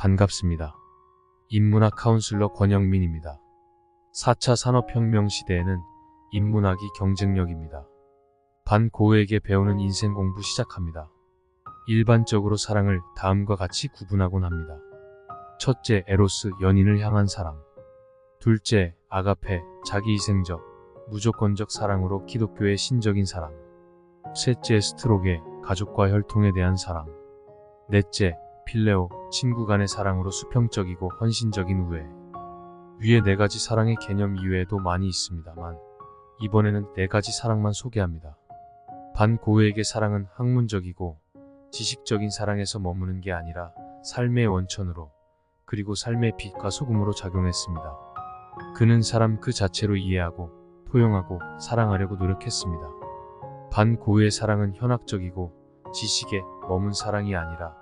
반갑습니다. 인문학 카운슬러 권영민입니다. 4차 산업혁명 시대에는 인문학이 경쟁력입니다. 반고흐에게 배우는 인생 공부 시작합니다. 일반적으로 사랑을 다음과 같이 구분하곤 합니다. 첫째, 에로스, 연인을 향한 사랑. 둘째, 아가페, 자기희생적, 무조건적 사랑으로 기독교의 신적인 사랑. 셋째, 스트로게, 가족과 혈통에 대한 사랑. 넷째, 필레오, 친구 간의 사랑으로 수평적이고 헌신적인 우애. 위의 4가지 사랑의 개념 이외에도 많이 있습니다만 이번에는 4가지 사랑만 소개합니다. 반고흐에게 사랑은 학문적이고 지식적인 사랑에서 머무는 게 아니라 삶의 원천으로, 그리고 삶의 빛과 소금으로 작용했습니다. 그는 사람 그 자체로 이해하고 포용하고 사랑하려고 노력했습니다. 반고흐의 사랑은 현학적이고 지식에 머문 사랑이 아니라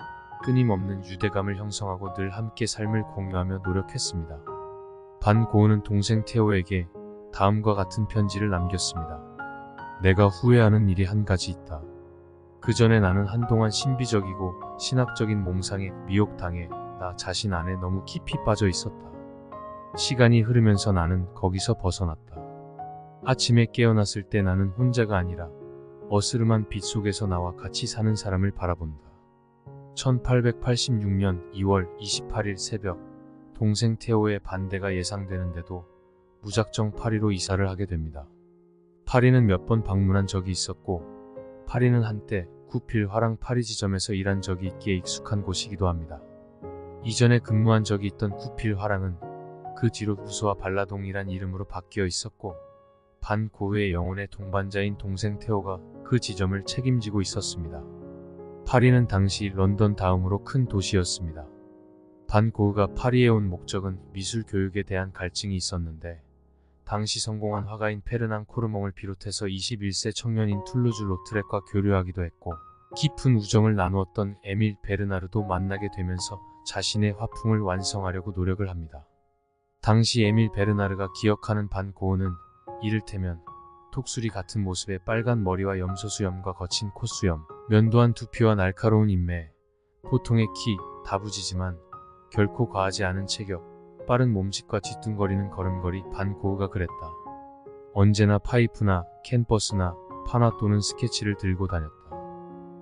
끊임없는 유대감을 형성하고 늘 함께 삶을 공유하며 노력했습니다. 반고흐는 동생 테오에게 다음과 같은 편지를 남겼습니다. 내가 후회하는 일이 한 가지 있다. 그 전에 나는 한동안 신비적이고 신학적인 몽상에 미혹당해 나 자신 안에 너무 깊이 빠져 있었다. 시간이 흐르면서 나는 거기서 벗어났다. 아침에 깨어났을 때 나는 혼자가 아니라 어스름한 빛 속에서 나와 같이 사는 사람을 바라본다. 1886년 2월 28일 새벽, 동생 테오의 반대가 예상되는데도 무작정 파리로 이사를 하게 됩니다. 파리는 몇 번 방문한 적이 있었고 파리는 한때 구필 화랑 파리 지점에서 일한 적이 있기에 익숙한 곳이기도 합니다. 이전에 근무한 적이 있던 구필 화랑은 그 뒤로 부소와 발라동이란 이름으로 바뀌어 있었고 반고흐의 영혼의 동반자인 동생 테오가 그 지점을 책임지고 있었습니다. 파리는 당시 런던 다음으로 큰 도시였습니다. 반고흐가 파리에 온 목적은 미술 교육에 대한 갈증이 있었는데 당시 성공한 화가인 페르낭 코르몽을 비롯해서 21세 청년인 툴루즈 로트렉과 교류하기도 했고 깊은 우정을 나누었던 에밀 베르나르도 만나게 되면서 자신의 화풍을 완성하려고 노력을 합니다. 당시 에밀 베르나르가 기억하는 반고흐는 이를테면 톡수리 같은 모습의 빨간 머리와 염소수염과 거친 콧수염, 면도한 두피와 날카로운 인매, 보통의 키, 다부지지만 결코 과하지 않은 체격, 빠른 몸짓과 뒤뚱거리는 걸음걸이. 반고흐가 그랬다. 언제나 파이프나 캔버스나 파나 또는 스케치를 들고 다녔다.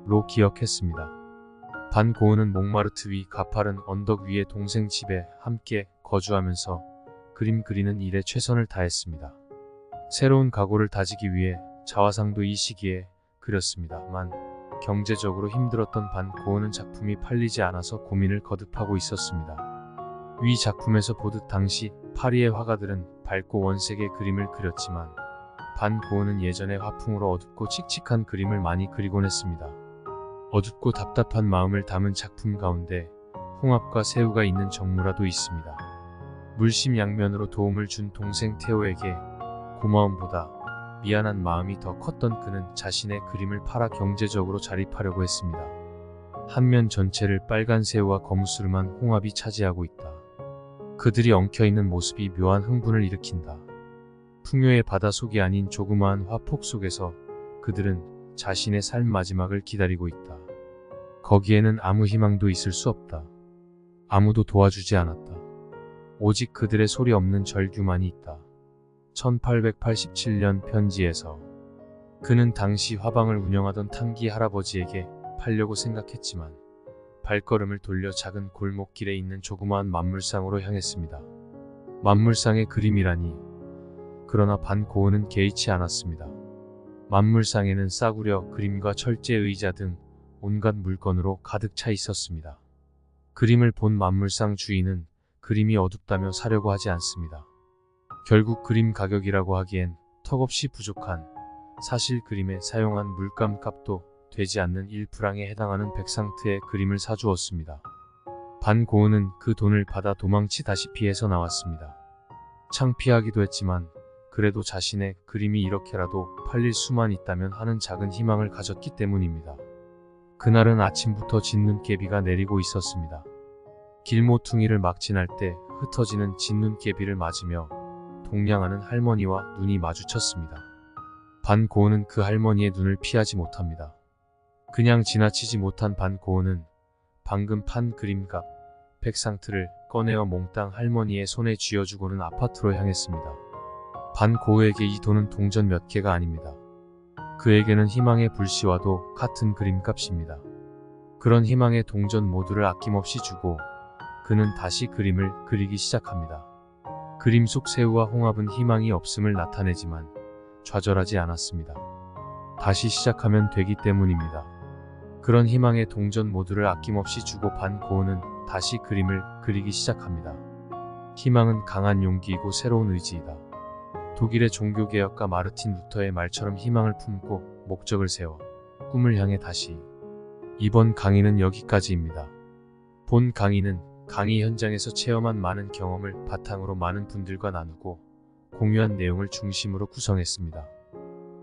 로 기억했습니다. 반고흐는 몽마르트 위 가파른 언덕 위의 동생 집에 함께 거주하면서 그림 그리는 일에 최선을 다했습니다. 새로운 각오를 다지기 위해 자화상도 이 시기에 그렸습니다만 경제적으로 힘들었던 반고흐는 작품이 팔리지 않아서 고민을 거듭하고 있었습니다. 위 작품에서 보듯 당시 파리의 화가들은 밝고 원색의 그림을 그렸지만 반고흐는 예전의 화풍으로 어둡고 칙칙한 그림을 많이 그리곤 했습니다. 어둡고 답답한 마음을 담은 작품 가운데 홍합과 새우가 있는 정무라도 있습니다. 물심양면으로 도움을 준 동생 테오에게 고마움보다 미안한 마음이 더 컸던 그는 자신의 그림을 팔아 경제적으로 자립하려고 했습니다. 한 면 전체를 빨간 새우와 거무스름한 홍합이 차지하고 있다. 그들이 엉켜있는 모습이 묘한 흥분을 일으킨다. 풍요의 바다속이 아닌 조그마한 화폭 속에서 그들은 자신의 삶 마지막을 기다리고 있다. 거기에는 아무 희망도 있을 수 없다. 아무도 도와주지 않았다. 오직 그들의 소리 없는 절규만이 있다. 1887년 편지에서 그는 당시 화방을 운영하던 탕기 할아버지에게 팔려고 생각했지만 발걸음을 돌려 작은 골목길에 있는 조그마한 만물상으로 향했습니다. 만물상의 그림이라니. 그러나 반고흐는 개의치 않았습니다. 만물상에는 싸구려 그림과 철제 의자 등 온갖 물건으로 가득 차 있었습니다. 그림을 본 만물상 주인은 그림이 어둡다며 사려고 하지 않습니다. 결국 그림 가격이라고 하기엔 턱없이 부족한, 사실 그림에 사용한 물감 값도 되지 않는 1프랑에 해당하는 백상트의 그림을 사주었습니다. 반고흐는 그 돈을 받아 도망치다시피 해서 나왔습니다. 창피하기도 했지만 그래도 자신의 그림이 이렇게라도 팔릴 수만 있다면 하는 작은 희망을 가졌기 때문입니다. 그날은 아침부터 진눈깨비가 내리고 있었습니다. 길모퉁이를 막 지날 때 흩어지는 진눈깨비를 맞으며 동냥하는 할머니와 눈이 마주쳤습니다. 반고흐는 그 할머니의 눈을 피하지 못합니다. 그냥 지나치지 못한 반고흐는 방금 판 그림값, 백상틀을 꺼내어 몽땅 할머니의 손에 쥐어주고는 아파트로 향했습니다. 반 고우에게 이 돈은 동전 몇 개가 아닙니다. 그에게는 희망의 불씨와도 같은 그림값입니다. 그런 희망의 동전 모두를 아낌없이 주고 그는 다시 그림을 그리기 시작합니다. 그림 속 새우와 홍합은 희망이 없음을 나타내지만 좌절하지 않았습니다. 다시 시작하면 되기 때문입니다. 그런 희망의 동전 모두를 아낌없이 주고 반 고은은 다시 그림을 그리기 시작합니다. 희망은 강한 용기이고 새로운 의지이다. 독일의 종교개혁가 마르틴 루터의 말처럼 희망을 품고 목적을 세워 꿈을 향해 다시. 이번 강의는 여기까지입니다. 본 강의는 강의 현장에서 체험한 많은 경험을 바탕으로 많은 분들과 나누고 공유한 내용을 중심으로 구성했습니다.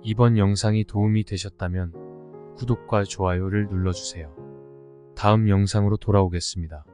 이번 영상이 도움이 되셨다면 구독과 좋아요를 눌러주세요. 다음 영상으로 돌아오겠습니다.